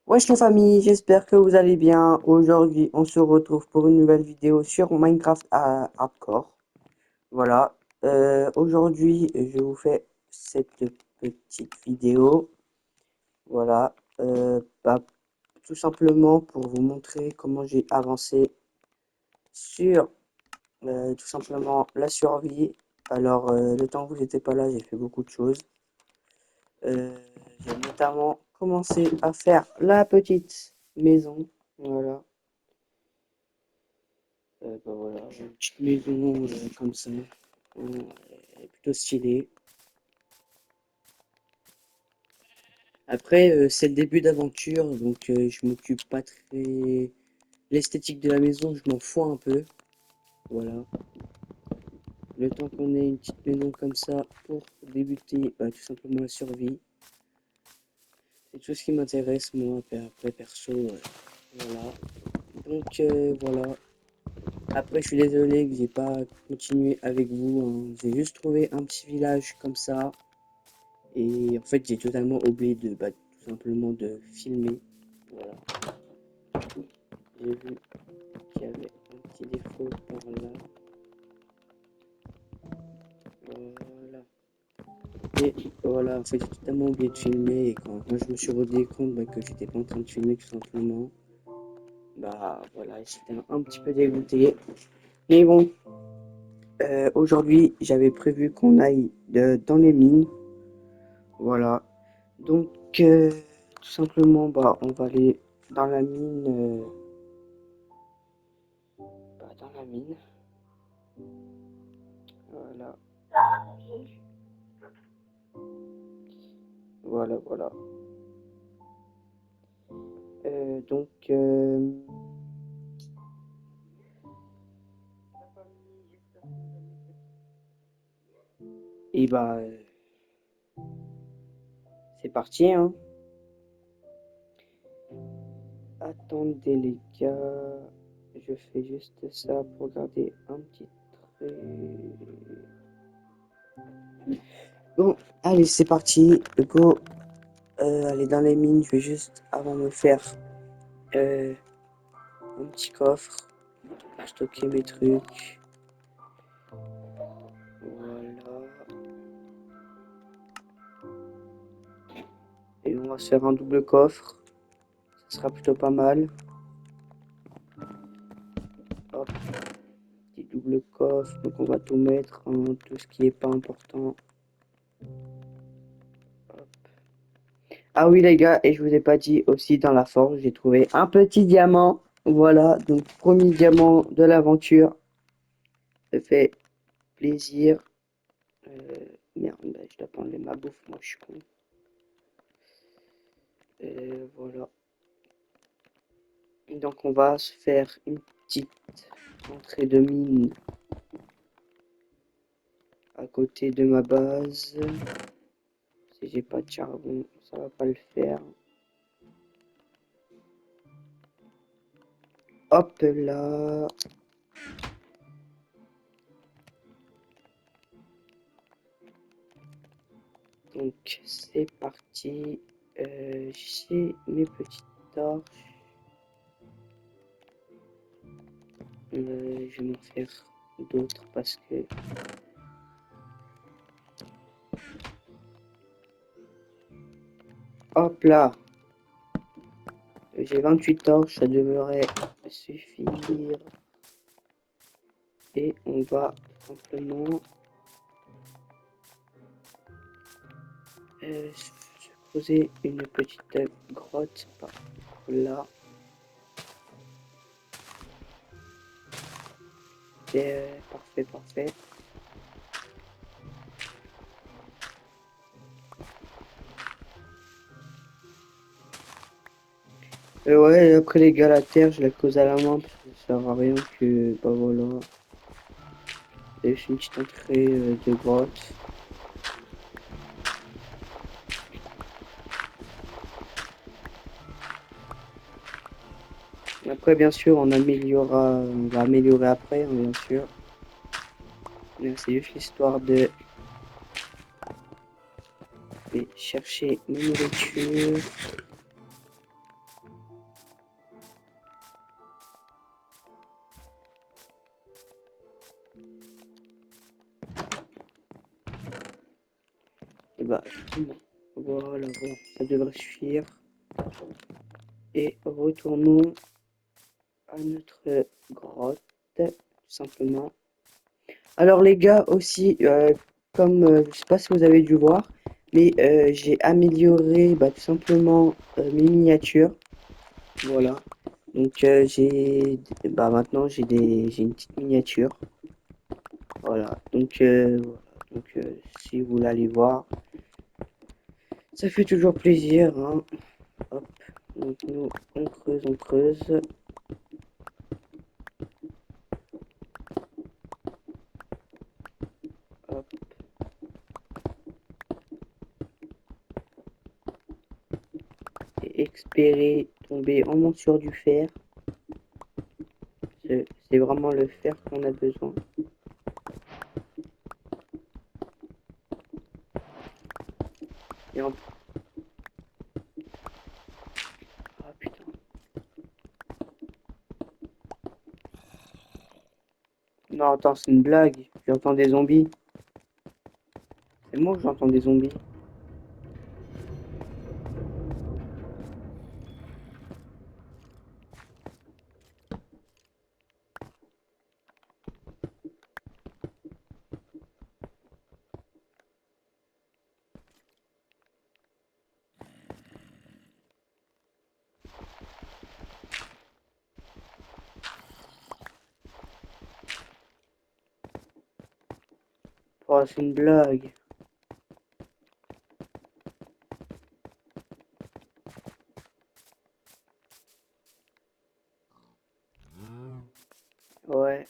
Wesh les familles, j'espère que vous allez bien. Aujourd'hui, on se retrouve pour une nouvelle vidéo sur Minecraft à Hardcore. Voilà. Aujourd'hui, je vous fais cette petite vidéo. Voilà. Tout simplement pour vous montrer comment j'ai avancé sur tout simplement la survie. Alors, le temps que vous n'étiez pas là, j'ai fait beaucoup de choses. Euh, j'ai notamment commencé à faire la petite maison. Voilà. Voilà, j'ai une petite maison comme ça. Elle est plutôt stylée. Après, c'est le début d'aventure, donc je m'occupe pas très. L'esthétique de la maison, je m'en fous un peu. Voilà. Le temps qu'on ait une petite maison comme ça pour débuter, bah, tout simplement la survie. C'est tout ce qui m'intéresse, moi, après perso. Voilà. Donc, voilà. Après, je suis désolé que j'ai pas continué avec vous, hein. J'ai juste trouvé un petit village comme ça. Et en fait, j'ai totalement oublié de, bah, tout simplement de filmer. Voilà. J'ai vu qu'il y avait un petit défaut par là. Voilà. Et voilà, en fait, j'ai totalement oublié de filmer. Et quand je me suis rendu compte bah, que j'étais pas en train de filmer tout simplement, bah voilà, j'étais un petit peu dégoûté. Mais bon, aujourd'hui, j'avais prévu qu'on aille dans les mines. Voilà. Donc, tout simplement, bah, on va aller dans la mine. Dans la mine. Voilà. Voilà, voilà. Donc, et bah, c'est parti, hein. Attendez, les gars. Je fais juste ça pour garder un petit trait. Bon, allez, c'est parti. Go. Allez, dans les mines, je vais juste avant me faire euh, un petit coffre pour stocker mes trucs. Voilà. Et on va se faire un double coffre. Ça sera plutôt pas mal. Hop, petit double coffre. Donc on va tout mettre, hein, tout ce qui est pas important. Hop. Ah oui les gars, et je vous ai pas dit aussi dans la forge, j'ai trouvé un petit diamant. Voilà, donc premier diamant de l'aventure. Ça fait plaisir. Merde, bah, je dois prendre ma bouffe, moi je suis con. Voilà. Donc on va se faire une petite entrée de mine à côté de ma base. Si j'ai pas de charbon, ça va pas le faire. Hop là. Donc c'est parti. J'ai mes petites torches. Je vais m'en faire d'autres parce que... Hop là. J'ai 28 torches, ça devrait suffire. Et on va simplement se poser une petite grotte par là. Parfait, parfait. Ouais, après les gars, la terre, je la cause à la main parce que ça sert à rien que, bah voilà. Et je une petite entrée de grotte. Après, bien sûr, on va améliorer après, hein, bien sûr. C'est juste l'histoire de aller chercher ma nourriture. bah, justement, voilà, bon, ça devrait suffire. Et retournons à notre grotte, tout simplement. Alors les gars, aussi, comme, je sais pas si vous avez dû voir, mais j'ai amélioré, bah, tout simplement, mes miniatures. Voilà. Donc bah maintenant j'ai une petite miniature. Voilà. Voilà. Si vous l'allez voir, ça fait toujours plaisir, hein. Hop. Donc nous on creuse. Hop. Et espérer tomber en monte sur du fer. C'est vraiment le fer qu'on a besoin. Et en... Ah putain. Non, attends, c'est une blague. J'entends des zombies. C'est moi que j'entends des zombies. Oh, c'est une blague. Ouais.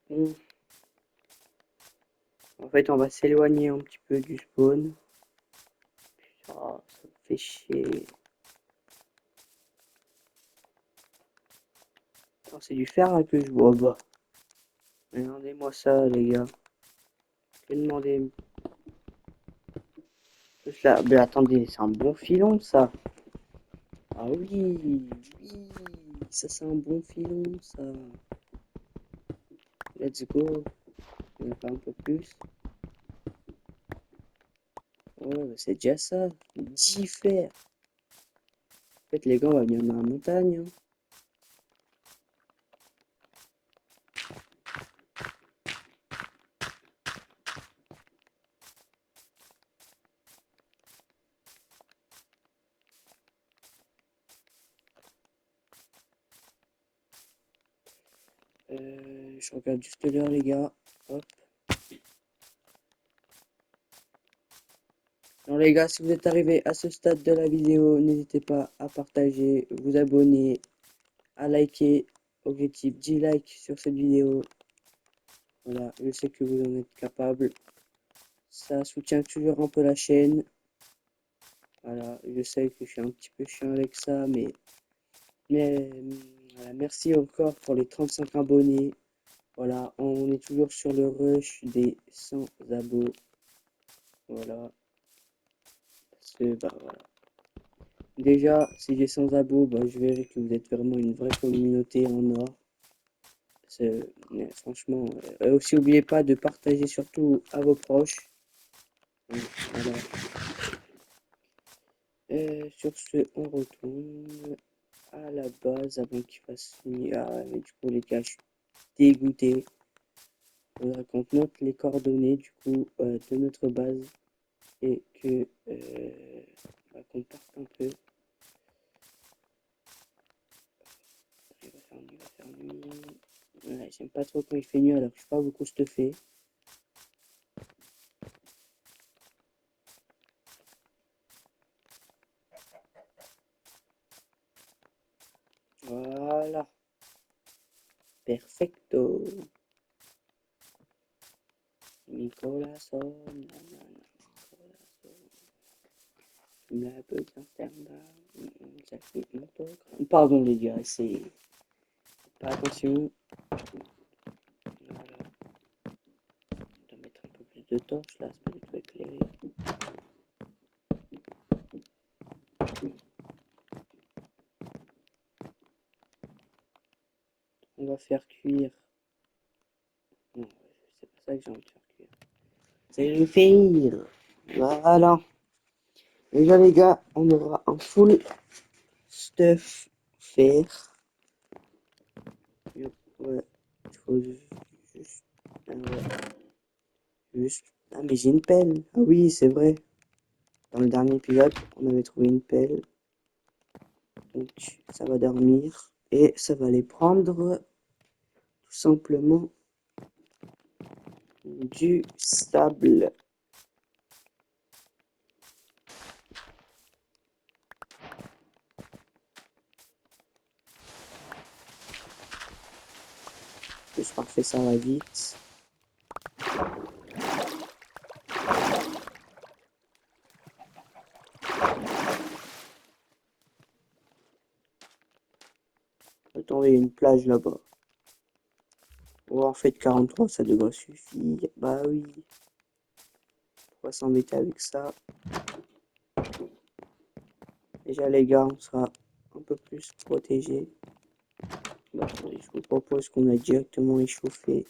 Bon. En fait, on va s'éloigner un petit peu du spawn. Oh, ça me fait chier. Attends, c'est du fer là que je vois. Bah. Regardez-moi ça, les gars. Que demander. Là, mais attendez, c'est un bon filon, ça. Ah oui, oui. Ça, c'est un bon filon, ça. Let's go. On va faire un peu plus. Ouais, bah, c'est déjà ça. 10 fers. En fait, les gars, on va venir dans la montagne, hein. Je regarde juste l'heure, les gars. Hop. Alors les gars, si vous êtes arrivés à ce stade de la vidéo, n'hésitez pas à partager, vous abonner, à liker. Objectif 10 likes sur cette vidéo. Voilà, je sais que vous en êtes capable. Ça soutient toujours un peu la chaîne. Voilà, je sais que je suis un petit peu chiant avec ça, mais voilà, merci encore pour les 35 abonnés. Voilà, on est toujours sur le rush des 100 abos. Voilà, parce que bah voilà. Déjà, si j'ai 100 abos, bah, je verrai que vous êtes vraiment une vraie communauté en or. Franchement, aussi n'oubliez pas de partager surtout à vos proches. Voilà. Sur ce, on retourne à la base avant qu'il fasse nuit. Ah, mais du coup, les gars, je suis dégoûté. Faudra qu'on note les coordonnées du coup de notre base et que bah, qu'on parte un peu. Il va faire nuit, il va faire nuit. Ouais, j'aime pas trop quand il fait nuit alors que je suis pas beaucoup stuffé. Voilà. Perfecto. Nicolason. La petite Amsterdam. Ça fait mon autographe. Pardon les gars, c'est pas attention. Voilà. On doit mettre un peu plus de torches là, c'est pas du tout éclairé. On va faire cuire. Non, c'est pas ça que j'ai envie de faire cuire. C'est le faire. Voilà. Et là, les gars, on aura un full stuff faire. Ouais, il faut juste. Ah ouais, juste. Ah, mais j'ai une pelle. Ah oui, c'est vrai. Dans le dernier épisode, on avait trouvé une pelle. Donc, ça va dormir. Et ça va les prendre tout simplement du sable. Juste parfait, ça va vite. Attendez, il y a une plage là-bas. Oh, en fait, 43, ça devrait suffire. Bah oui. Pourquoi s'embêter avec ça? Déjà, les gars, on sera un peu plus protégés. Bah, attendez, je vous propose qu'on a directement échauffé.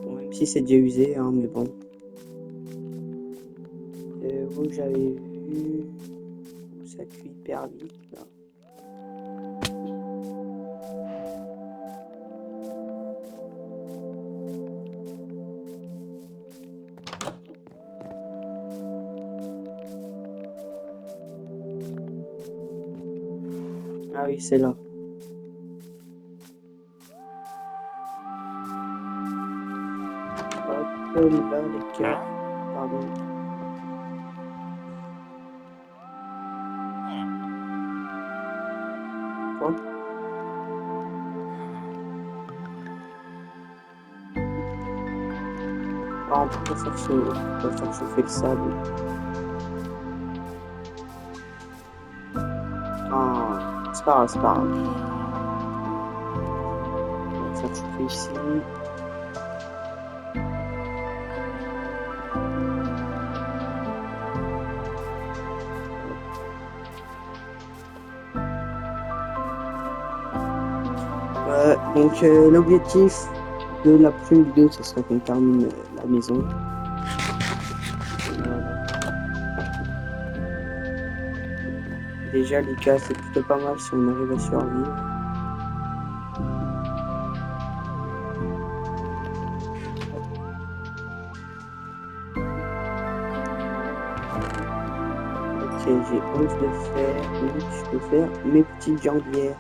Bon, même si c'est déjà usé, hein, mais bon. Vous, j'avais vu. Ça cuit hyper vite, là. Ah oui, c'est là. Hop là, les gars. Pardon. Quoi? Ah, on peut pas faire chauffer le sable. Ah, c'est pas grave, c'est pas grave. On va faire chauffer ici. Donc l'objectif de la prochaine vidéo, ce serait qu'on termine la maison. Voilà. Déjà les gars, c'est plutôt pas mal si on arrive à survivre. Ok, j'ai 11 de fer, donc je peux faire mes petites jambières.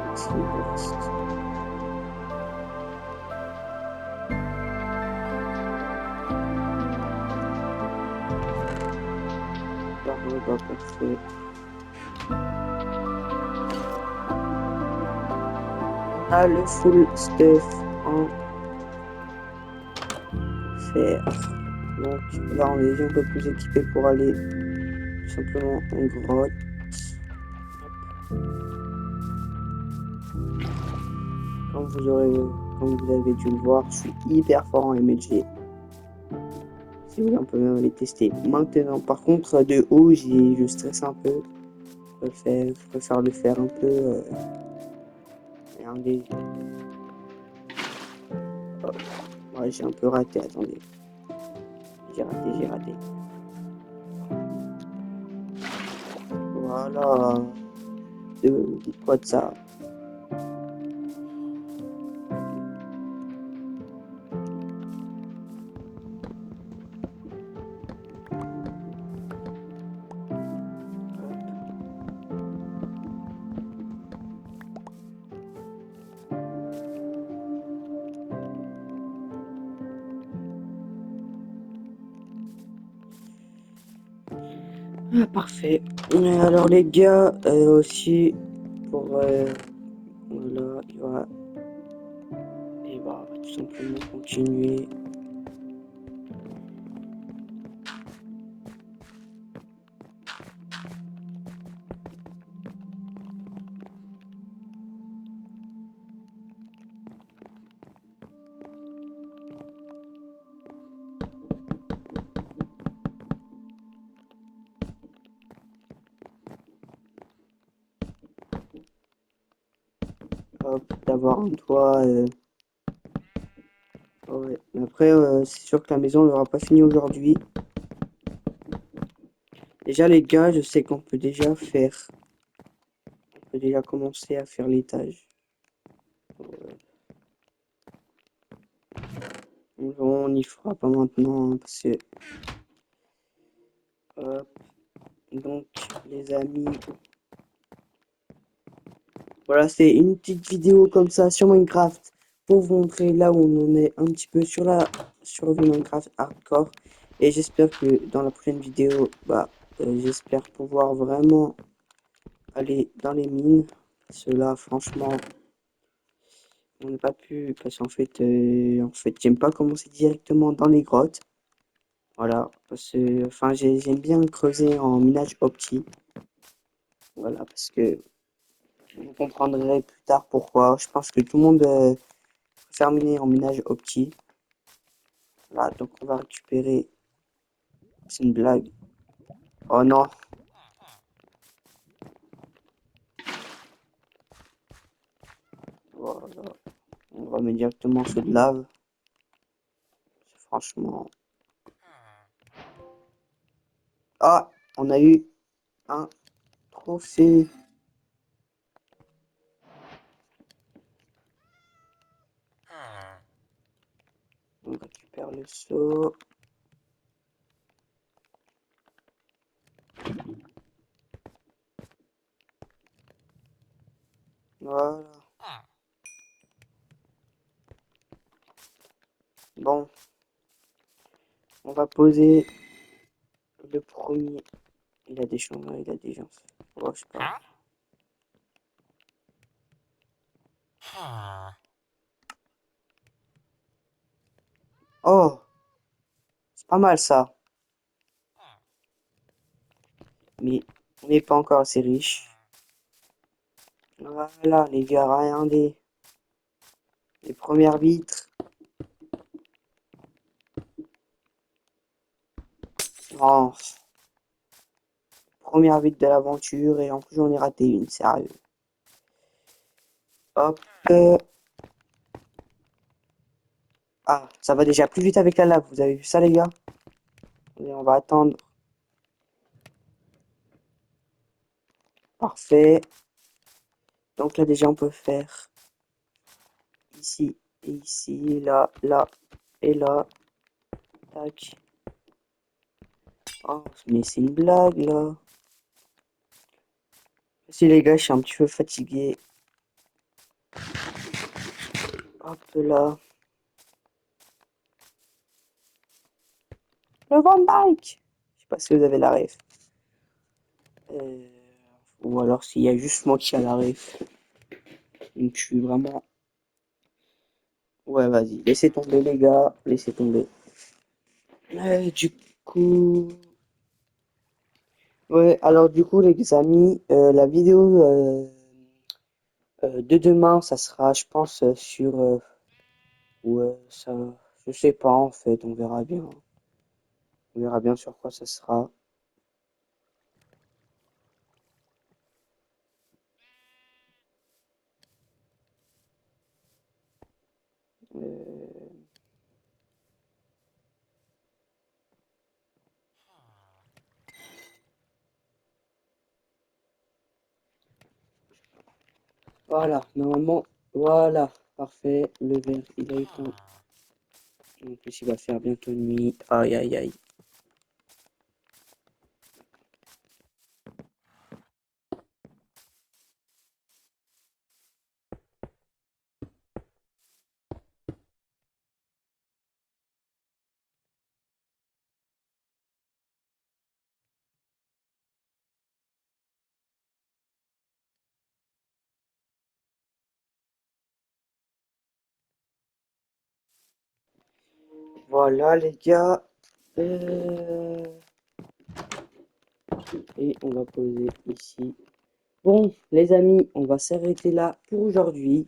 Qu'est-ce qu'il me reste? Parfait. Ah, le full stuff en fer. Donc là, on est déjà un peu plus équipé pour aller tout simplement en grotte. Comme vous avez dû le voir, je suis hyper fort en MLG. Si vous voulez, on peut même les tester maintenant. Par contre, de haut, je stresse un peu. Je préfère le faire un peu. Regardez. Oh, ouais, j'ai un peu raté, attendez. J'ai raté. Voilà. Dites quoi de ça? Ah, parfait. Alors les gars, aussi pour voilà, il va tout simplement continuer. d'avoir un toit. Ouais. Mais après, c'est sûr que la maison n'aura pas fini aujourd'hui. Déjà, les gars, je sais qu'on peut déjà faire. On peut déjà commencer à faire l'étage. On n'y fera pas maintenant, hein, parce que. Hop. Donc, les amis. Voilà, c'est une petite vidéo comme ça sur Minecraft pour vous montrer là où on en est un petit peu sur la survie Minecraft hardcore. Et j'espère que dans la prochaine vidéo, j'espère pouvoir vraiment aller dans les mines. Cela, franchement, on n'a pas pu parce qu'en fait, j'aime pas commencer directement dans les grottes. Voilà, parce que, enfin, j'aime bien creuser en minage opti. Voilà, parce que vous comprendrez plus tard pourquoi. Je pense que tout le monde terminé en minage opti. Voilà, donc on va récupérer. C'est une blague. Oh non. Voilà. On va mettre directement ceux de lave. Franchement. Ah, on a eu un trophée. On récupère le seau. Voilà. Bon, on va poser le premier. Il a des chambres, il a des gens. Oh, je sais pas. Oh, c'est pas mal ça. Mais on n'est pas encore assez riche. Voilà, les gars, regardez. Les premières vitres. Oh, première vitre de l'aventure et en plus j'en ai raté une, sérieux. Hop. Ah, ça va déjà plus vite avec la lave, vous avez vu ça les gars? Et on va attendre. Parfait. Donc là déjà on peut faire ici et ici, là, là et là. Tac. Oh, mais c'est une blague là. Si les gars, je suis un petit peu fatigué. Hop là. Le Van Dyke. Je sais pas si vous avez la ref. Euh, Ou alors s'il y a juste moi qui a la ref. Donc je suis vraiment. Ouais, vas-y. Laissez tomber les gars. Laissez tomber. Du coup. Ouais, alors du coup les amis, la vidéo de demain, ça sera, je pense, sur... ouais, ça... Je sais pas en fait, on verra bien. On verra bien sur quoi ça sera. Euh, Voilà, normalement, voilà, parfait. Le verre, il a éteint. En plus, il va faire bientôt nuit. Aïe, aïe, aïe. Voilà, les gars. Euh, Et on va poser ici. Bon, les amis, on va s'arrêter là pour aujourd'hui.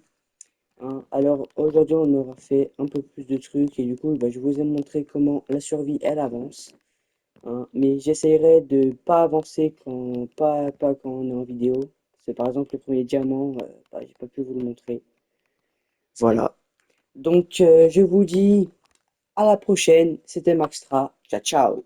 Hein. Alors aujourd'hui on aura fait un peu plus de trucs et du coup je vous ai montré comment la survie elle avance. Hein. Mais j'essaierai de pas avancer pas quand on est en vidéo. C'est par exemple le premier diamant, j'ai pas pu vous le montrer. Voilà. Donc, je vous dis à la prochaine. C'était Maxtra. Ciao, ciao.